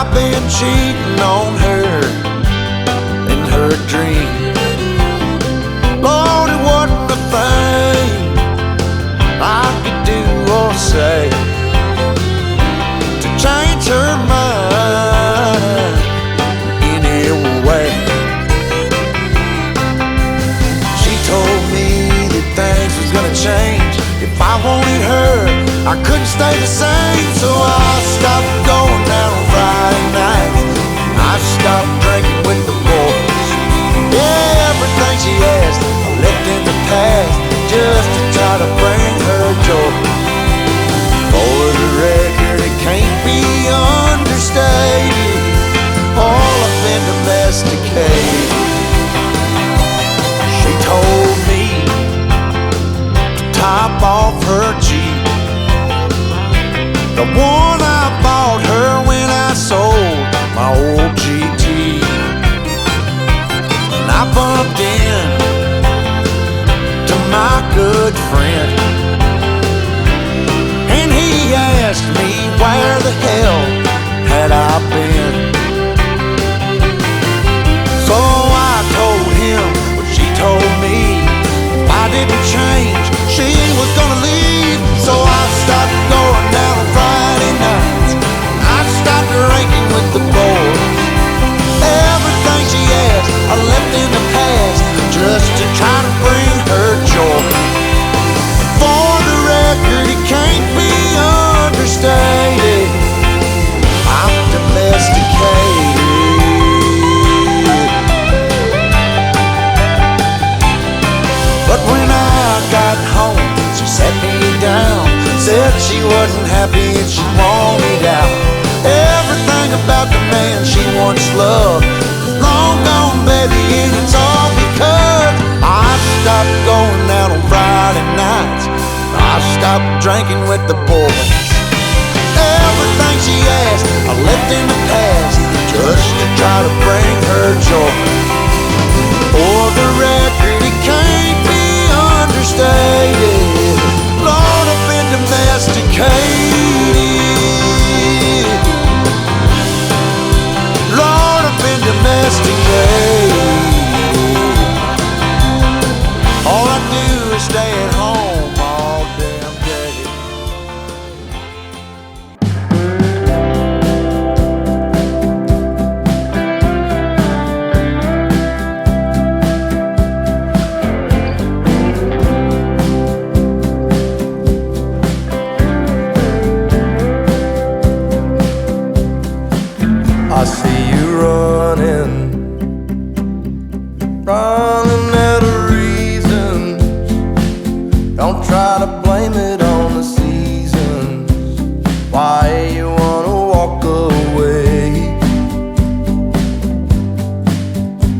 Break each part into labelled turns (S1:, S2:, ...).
S1: I've been cheating on her in her dream. Lord, it wasn't a thing I could do or say to change her mind any way. She told me that things was gonna change. If I wanted her, I couldn't stay the same. So I stopped going out on Friday nights. I stopped drinking with the boys. Yeah, everything she asked I left in the past, just to try to bring her joy. For the record, it can't be understated, all I've been domesticated. She told me to top off her Jeep, the one I bought her when I sold my old GT. And I bumped in to my good friend, and he asked me where the hell had I been. So I told him what she told me. If I didn't change, she was gonna leave. So I stopped going down on Friday nights. I stopped drinking with the boys. Everything she asked I left in the past, just to try to bring her joy. For the record, it can't be understated, I'm domesticated. But when I got home, she sat me down, said she wasn't happy and she wanted out. Everything about the man she once loved is long gone, baby, and it's all because I stopped going out on Friday nights. I stopped drinking with the boys. Everything she asked I left in the past, just to try to bring her joy. For the record, it can't be understated, Lord, I've been domesticated. Lord, I've been domesticated. All I do is stay at home all damn day.
S2: I see you running out of reasons. Don't try to blame it on the seasons, why you wanna walk away.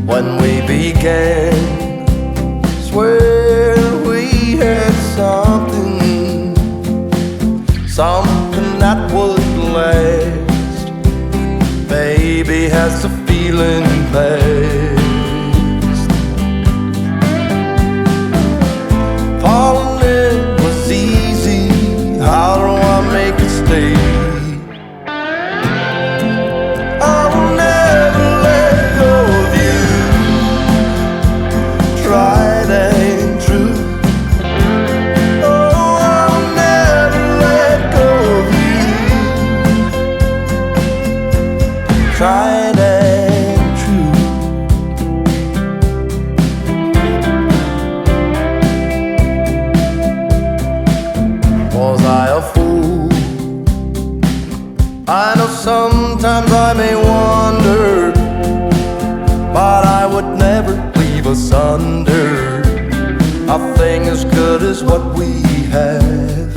S2: When we began, swear we had something that would last. Baby, has the feeling passed? Falling in was easy, how do I make it stay? I will never let go of you, tried and true. Oh, I will never let go of you, tried and true. Was I a fool? I know sometimes I may wonder, but I would never leave asunder a thing as good as what we have.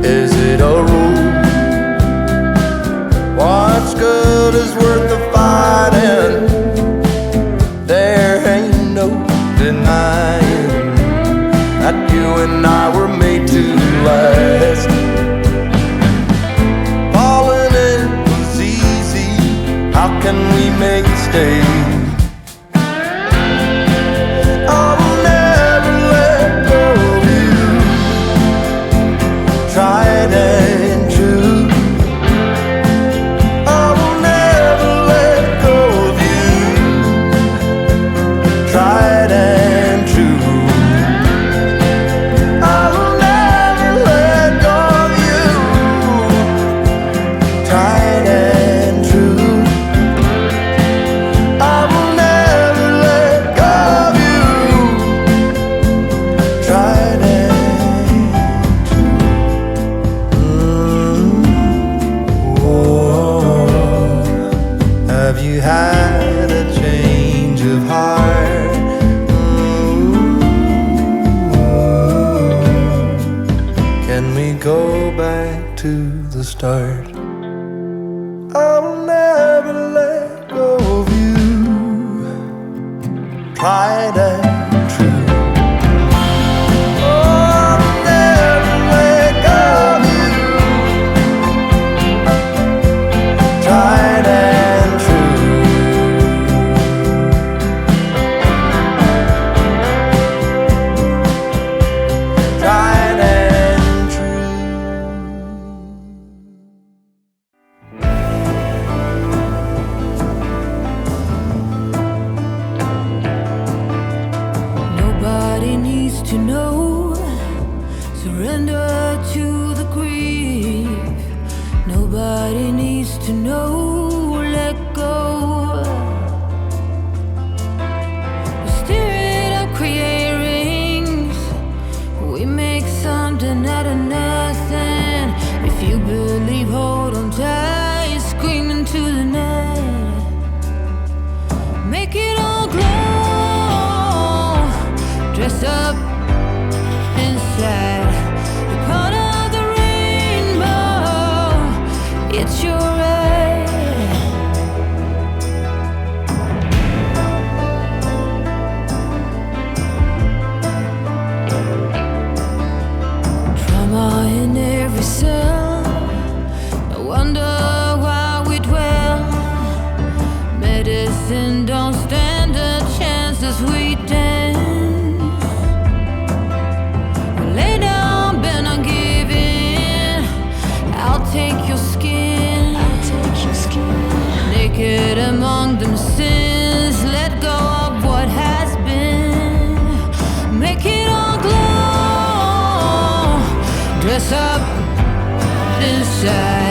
S2: Is it a rule? What's good is worth the fighting. There ain't no denying that you and I were made to last. Falling in was easy, how can we make it stay? I will never let go of you, tried and true. go back to the start. I'll never let go of you, tried and true. I'll never let go of you, tried and true. Tried and true.
S3: Nobody needs to know. Surrender to the grief. Nobody needs to know. Let go. Stir it up, create rings. We make something out of nothing. If you believe, hold on tight. Scream into the night. Make it all glow. Dress up inside. You're part of the rainbow. It's your right. Trauma in every cell. No wonder why we dwell. Medicine don't stand a chance as we dance. Lay down, bend on giving. I'll take your skin. Naked among them sins. Let go of what has been. Make it all glow. Dress up inside.